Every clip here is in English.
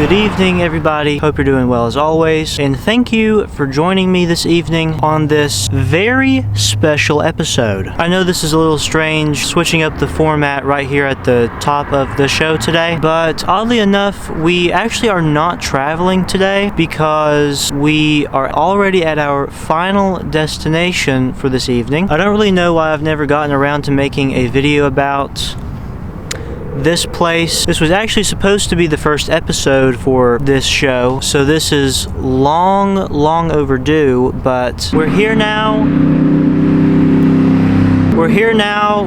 Good evening, everybody. Hope you're doing well as always. And thank you for joining me this evening on this very special episode. I know this is a little strange, switching up the format right here at the top of the show today, but oddly enough, we actually are not traveling today because we are already at our final destination for this evening. I don't really know why I've never gotten around to making a video about this place. This was actually supposed to be the first episode for this show, so this is long overdue, but we're here now.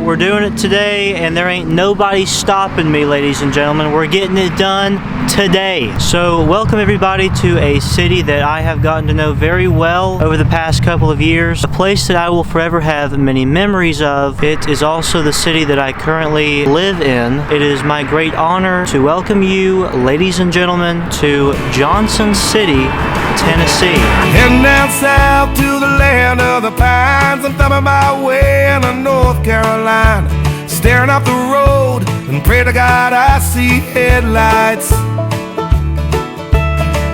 We're doing it today, and there ain't nobody stopping me, ladies and gentlemen. We're getting it done today. So welcome everybody to a city that I have gotten to know very well over the past couple of years. A place that I will forever have many memories of. It is also the city that I currently live in. It is my great honor to welcome you, ladies and gentlemen, to Johnson City, Tennessee. Heading down south to the land of the pines. I'm thumbing my way into North Carolina, staring up the road and pray to God I see headlights.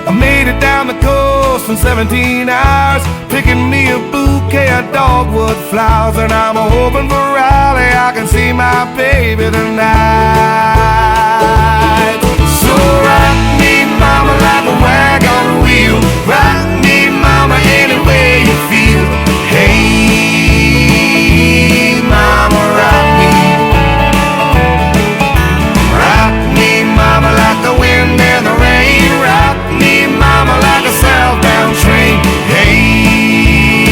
I made it down the coast in 17 hours, picking me a bouquet of dogwood flowers, and I'm hoping for Raleigh I can see my baby tonight. So rock me, mama, like a wagon wheel. Rock me, mama, any way you feel. Hey, mama, rock me. Rock me, mama, like the wind and the rain. Rock me, mama, like a southbound train. Hey,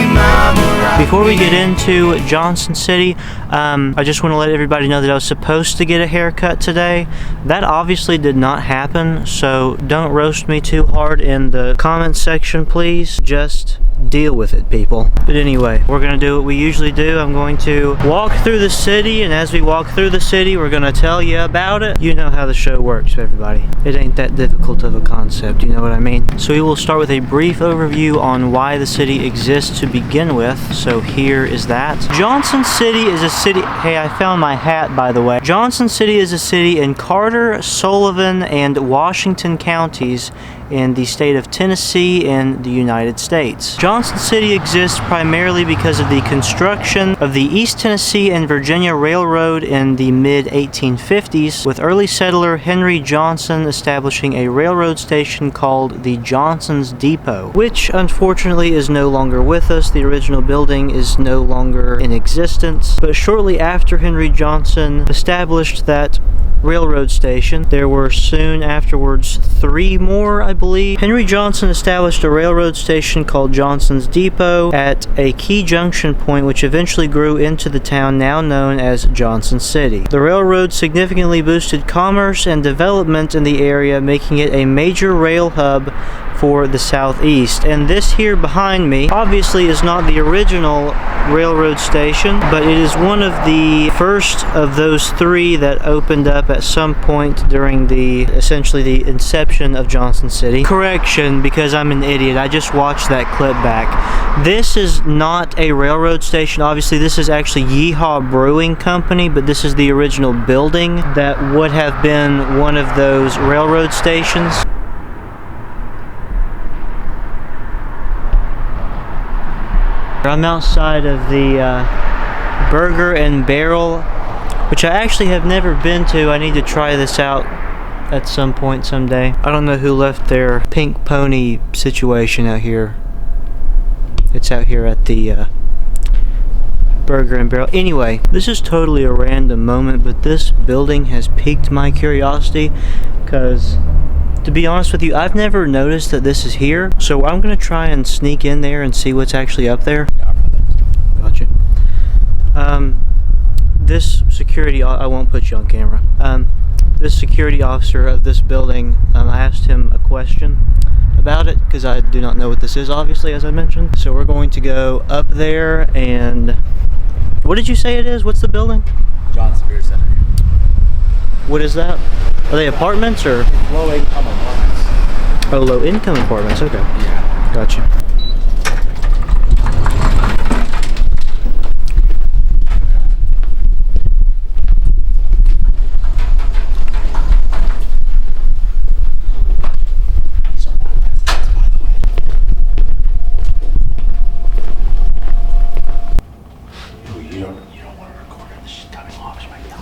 mama, rock me. Before we get into Johnson City, I just want to let everybody know that I was supposed to get a haircut today. That obviously did not happen, so don't roast me too hard in the comments section, please. Just deal with it, people. But anyway, we're gonna do what we usually do. I'm going to walk through the city, and as we walk through the city, we're gonna tell you about it. You know how the show works, everybody. It ain't that difficult of a concept, you know what I mean? So we will start with a brief overview on why the city exists to begin with. So here is that. Johnson City is a city. Hey, I found my hat, by the way. Johnson City is a city in Carter, Sullivan, and Washington counties in the state of Tennessee in the United States. Johnson City exists primarily because of the construction of the East Tennessee and Virginia Railroad in the mid-1850s, with early settler Henry Johnson establishing a railroad station called the Johnson's Depot, which unfortunately is no longer with us. The original building is no longer in existence, but shortly after Henry Johnson established that railroad station, there were soon afterwards 3 more, I believe. Henry Johnson established a railroad station called Johnson's Depot at a key junction point, which eventually grew into the town now known as Johnson City. The railroad significantly boosted commerce and development in the area, making it a major rail hub for the southeast. And this here behind me obviously is not the original railroad station, but it is one of the first of those 3 that opened up at some point during essentially the inception of Johnson City. Correction, because I'm an idiot, I just watched that clip back. This is not a railroad station. Obviously this is actually Yeehaw Brewing Company, but this is the original building that would have been one of those railroad stations. I'm outside of the Burger and Barrel, which I actually have never been to. I need to try this out at some point someday. I don't know who left their pink pony situation out here. It's out here at the Burger and Barrel. Anyway, this is totally a random moment, but this building has piqued my curiosity because, to be honest with you, I've never noticed that this is here, so I'm gonna try and sneak in there and see what's actually up there. Gotcha. This security, I won't put you on camera. This security officer of this building, I asked him a question about it because I do not know what this is, obviously, as I mentioned. So we're going to go up there and, what did you say it is? What's the building? Johnson Beer Center. What is that? Are they apartments or? Low income apartments. Oh, low income apartments, okay. Yeah. Gotcha.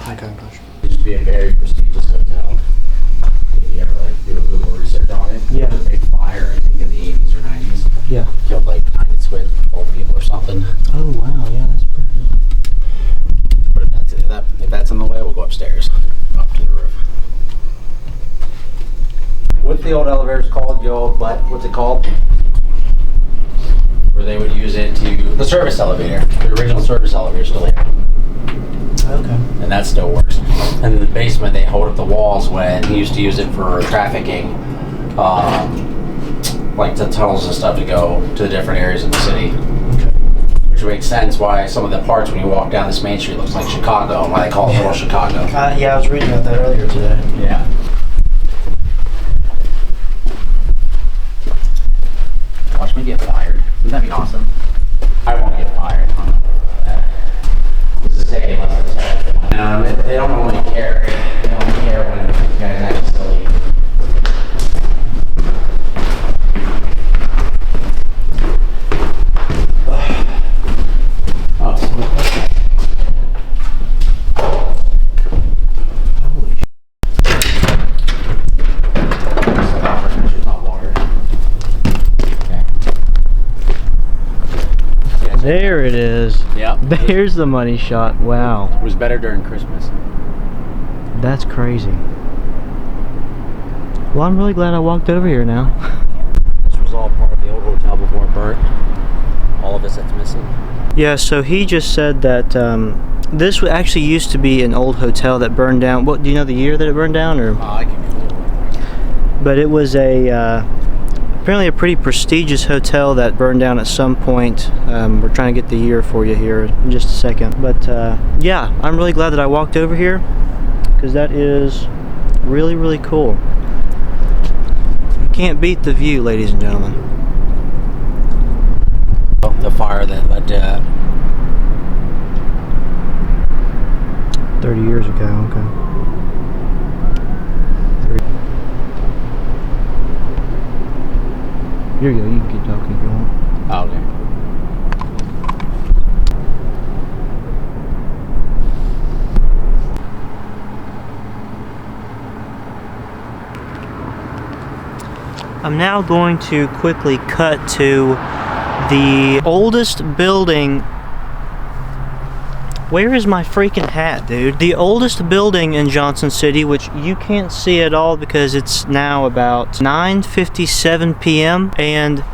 Okay, gotcha. It used to be a very prestigious hotel. If you ever like do a Google research on it, Yeah. there was a big fire, I think in the 80s or 90s. Yeah. Killed like 12 people or something. Oh wow, yeah, that's pretty. But if that's in the way, we'll go upstairs, up to the roof. What's the old elevators called? What's it called? Where they would use it to the service elevator. The original service elevator is still here. Okay. And that still works. And in the basement, they hold up the walls when he used to use it for trafficking, like the tunnels and stuff to go to the different areas of the city. Okay. Which makes sense why some of the parts when you walk down this main street looks like Chicago, and why they call it Little Chicago. Yeah, I was reading about that earlier today. Yeah. Watch me get fired. Wouldn't that be awesome? I won't get fired. This is taking less than 10. They don't normally care. They don't care when you guys act silly. Oh, holy shit. It's not water. Okay. There it is. Yep. There's the money shot. Wow. It was better during Christmas. That's crazy. Well, I'm really glad I walked over here now. This was all part of the old hotel before it burnt. All of this that's missing. Yeah, so he just said that this actually used to be an old hotel that burned down. What, do you know the year that it burned down? Or? I can do it. But it was apparently a pretty prestigious hotel that burned down at some point. We're trying to get the year for you here in just a second. But yeah, I'm really glad that I walked over here because that is really, really cool. You can't beat the view, ladies and gentlemen. The fire that led to that. 30 years ago, okay. Here you go, you can keep talking if you want. Oh, okay. I'm now going to quickly cut to the oldest building. Where is my freaking hat, dude? The oldest building in Johnson City, which you can't see at all because it's now about 9:57 p.m. and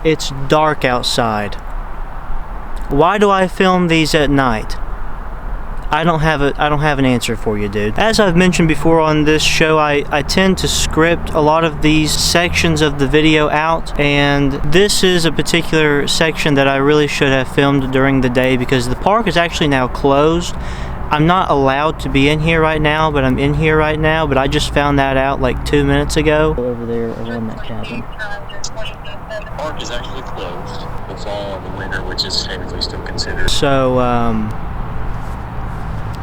it's dark outside. Why do I film these at night? I don't have an answer for you, dude. As I've mentioned before on this show, I tend to script a lot of these sections of the video out, and this is a particular section that I really should have filmed during the day because the park is actually now closed. I'm not allowed to be in here right now, but I'm in here right now, but I just found that out like 2 minutes ago. Over there around that cabin. The park is actually closed the fall and the winter, which is technically still considered. So,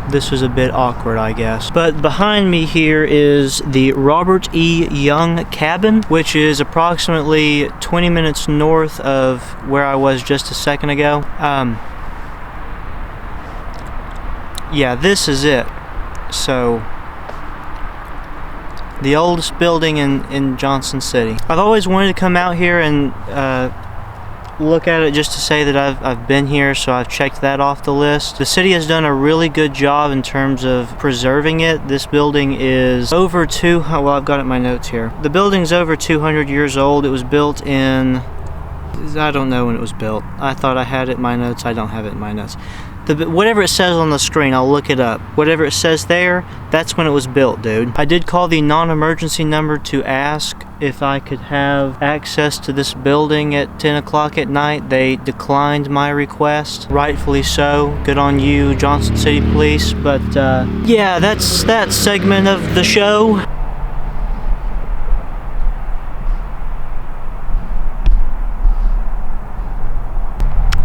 this was a bit awkward, I guess. But behind me here is the Robert E. Young cabin, which is approximately 20 minutes north of where I was just a second ago. Yeah, this is it. So, the oldest building in Johnson City. I've always wanted to come out here and look at it just to say that I've been here, so I've checked that off the list. The city has done a really good job in terms of preserving it. This building is over well, I've got it in my notes here. The building's over 200 years old. It was built in, I don't know when it was built. I thought I had it in my notes. I don't have it in my notes. Whatever it says on the screen, I'll look it up. Whatever it says there, that's when it was built, dude. I did call the non-emergency number to ask if I could have access to this building at 10 o'clock at night. They declined my request. Rightfully so. Good on you, Johnson City Police. But yeah, that's that segment of the show.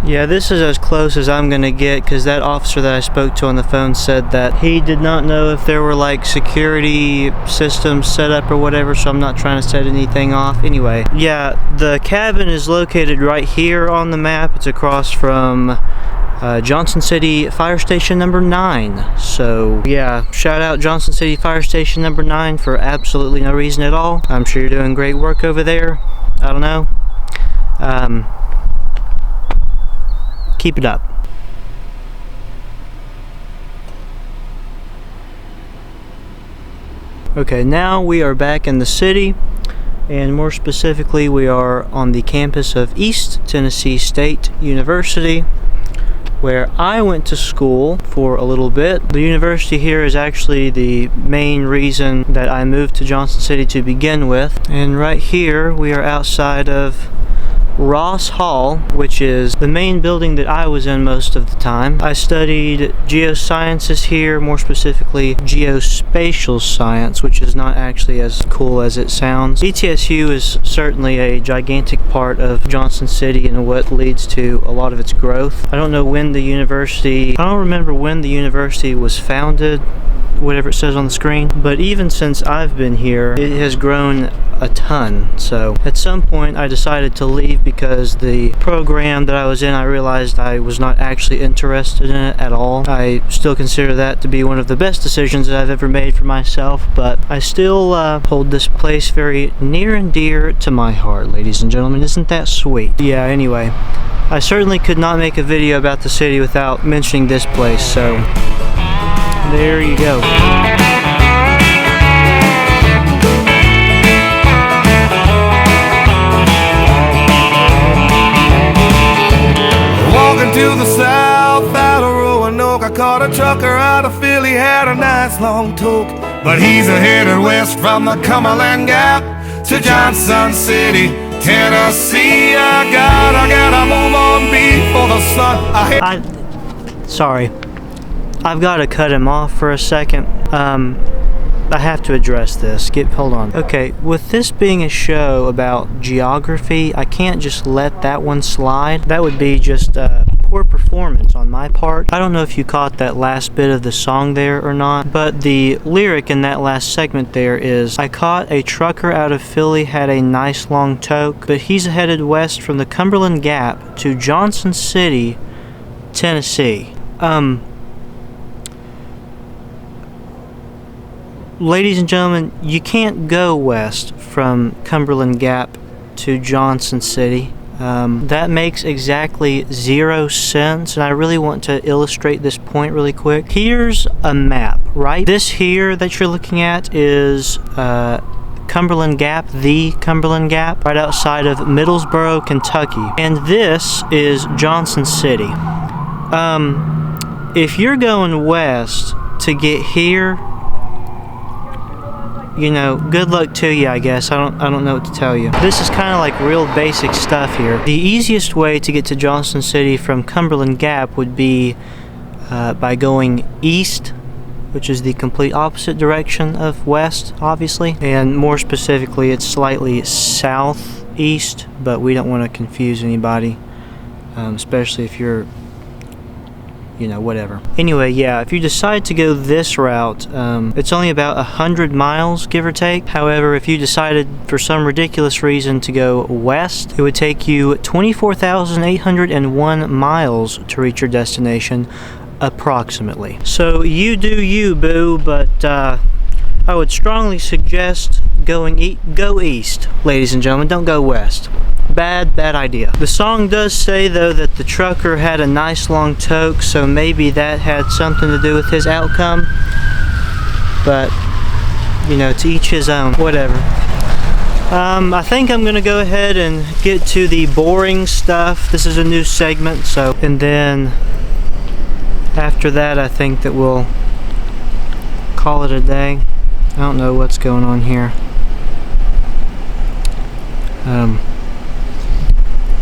Yeah, this is as close as I'm gonna get because that officer that I spoke to on the phone said that he did not know if there were like security systems set up or whatever, so I'm not trying to set anything off. Anyway, yeah, the cabin is located right here on the map. It's across from Johnson City Fire Station number 9. So yeah, shout out Johnson City Fire Station number 9 for absolutely no reason at all. I'm sure you're doing great work over there. I don't know. Keep it up. Okay, now we are back in the city, and more specifically we are on the campus of East Tennessee State University, where I went to school for a little bit. The university here is actually the main reason that I moved to Johnson City to begin with. And right here we are outside of Ross Hall, which is the main building that I was in most of the time. I studied geosciences here, more specifically geospatial science, which is not actually as cool as it sounds. ETSU is certainly a gigantic part of Johnson City and what leads to a lot of its growth. I don't know when the university, I don't remember when the university was founded, whatever it says on the screen, but even since I've been here it has grown a ton. So at some point I decided to leave because the program that I was in, I realized I was not actually interested in it at all. I still consider that to be one of the best decisions that I've ever made for myself, but I still hold this place very near and dear to my heart, ladies and gentlemen. Isn't that sweet? Yeah, anyway, I certainly could not make a video about the city without mentioning this place, so there you go. Walking to the south out of Roanoke, I caught a trucker out of Philly, had a nice long toke. But he's headed west from the Cumberland Gap to Johnson City, Tennessee. I gotta move on before the sun. Sorry. I've got to cut him off for a second. I have to address this. Hold on. Okay, with this being a show about geography, I can't just let that one slide. That would be just poor performance on my part. I don't know if you caught that last bit of the song there or not, but the lyric in that last segment there is, I caught a trucker out of Philly, had a nice long toke, but he's headed west from the Cumberland Gap to Johnson City, Tennessee. Ladies and gentlemen, you can't go west from Cumberland Gap to Johnson City. That makes exactly 0 sense, and I really want to illustrate this point really quick. Here's a map, right? This here that you're looking at is Cumberland Gap, the Cumberland Gap, right outside of Middlesboro, Kentucky. And this is Johnson City. If you're going west to get here, you know, good luck to you, I guess. I don't know what to tell you. This is kind of like real basic stuff here. The easiest way to get to Johnson City from Cumberland Gap would be by going east, which is the complete opposite direction of west, obviously. And more specifically, it's slightly southeast, but we don't want to confuse anybody, especially if you're, you know, whatever. Anyway, yeah, if you decide to go this route, it's only about 100 miles, give or take. However, if you decided for some ridiculous reason to go west, it would take you 24,801 miles to reach your destination, approximately. So you do you, boo, but I would strongly suggest go east, ladies and gentlemen. Don't go west. Bad idea. The song does say, though, that the trucker had a nice long toke, so maybe that had something to do with his outcome. But, you know, to each his own. Whatever. I think I'm gonna go ahead and get to the boring stuff. This is a new segment, so, and then after that, I think that we'll call it a day. I don't know what's going on here.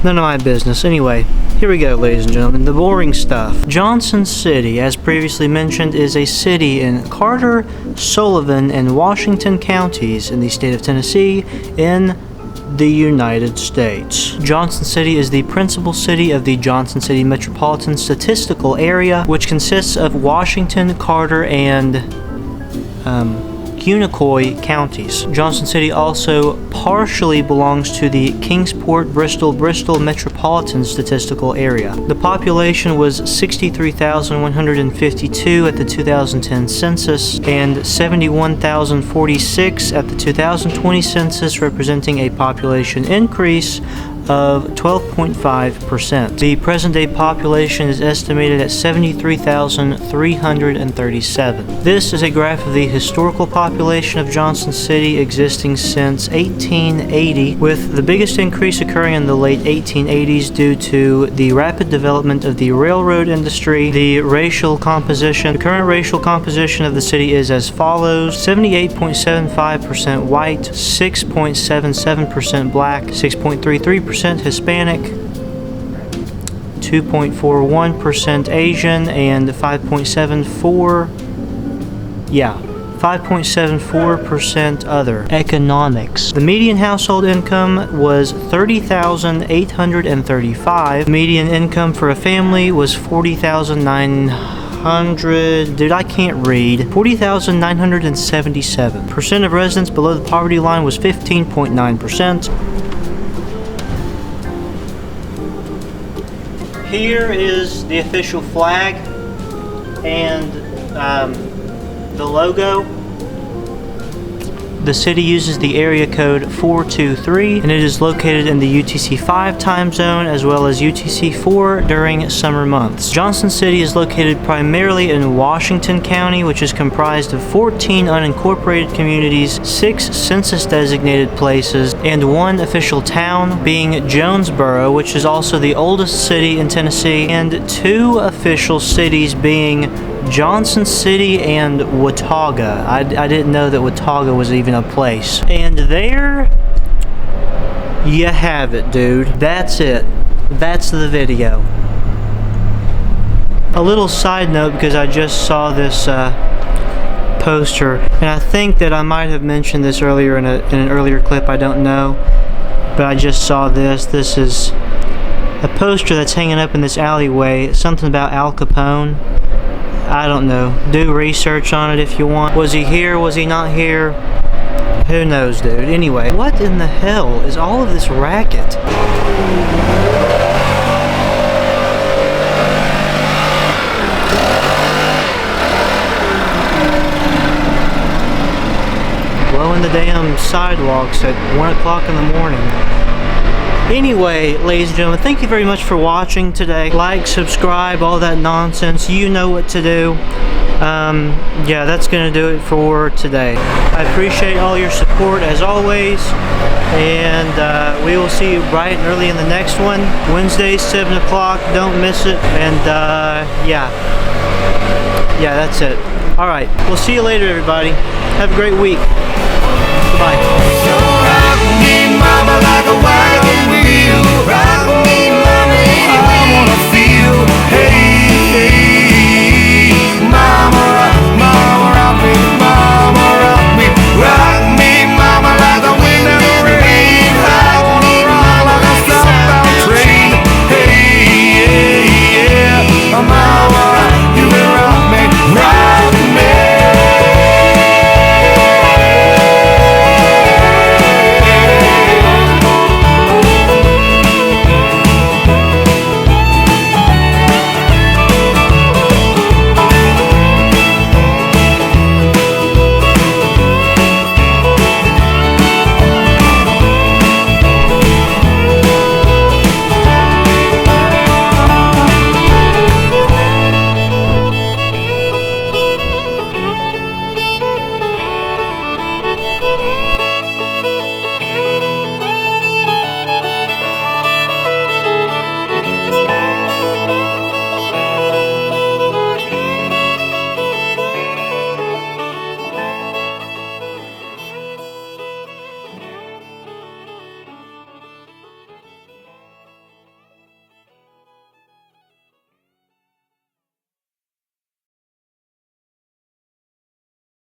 None of my business. Anyway, here we go, ladies and gentlemen. The boring stuff. Johnson City, as previously mentioned, is a city in Carter, Sullivan, and Washington counties in the state of Tennessee in the United States. Johnson City is the principal city of the Johnson City Metropolitan Statistical Area, which consists of Washington, Carter, and Unicoi counties. Johnson City also partially belongs to the Kingsport, Bristol Metropolitan Statistical Area. The population was 63,152 at the 2010 census and 71,046 at the 2020 census, representing a population increase of 12.5%. The present-day population is estimated at 73,337. This is a graph of the historical population of Johnson City existing since 1880, with the biggest increase occurring in the late 1880s due to the rapid development of the railroad industry. The current racial composition of the city is as follows: 78.75% white, 6.77% black, 6.33% Hispanic, 2.41% Asian, and 5.74% other. Economics. The median household income was $30,835. Median income for a family was $40,900. Dude, I can't read. $40,977. Percent of residents below the poverty line was 15.9%. Here is the official flag and the logo. The city uses the area code 423, and it is located in the UTC-5 time zone as well as UTC-4 during summer months. Johnson City is located primarily in Washington County, which is comprised of 14 unincorporated communities, 6 census-designated places, and 1 official town, being Jonesboro, which is also the oldest city in Tennessee, and 2 official cities, being Johnson City and Watauga. I didn't know that Watauga was even a place. And there you have it, dude. That's it. That's the video. A little side note, because I just saw this poster, and I think that I might have mentioned this earlier in an earlier clip, I don't know, but I just saw this. This is a poster that's hanging up in this alleyway, something about Al Capone. I don't know. Do research on it if you want. Was he here? Was he not here? Who knows, dude? Anyway, what in the hell is all of this racket? Blowing the damn sidewalks at 1 o'clock in the morning. Anyway, ladies and gentlemen, thank you very much for watching today. Like, subscribe, all that nonsense. You know what to do. Yeah, that's gonna do it for today. I appreciate all your support as always, and we will see you bright and early in the next one. Wednesday, 7 o'clock. Don't miss it. And yeah, that's it. All right, we'll see you later, everybody. Have a great week. Goodbye.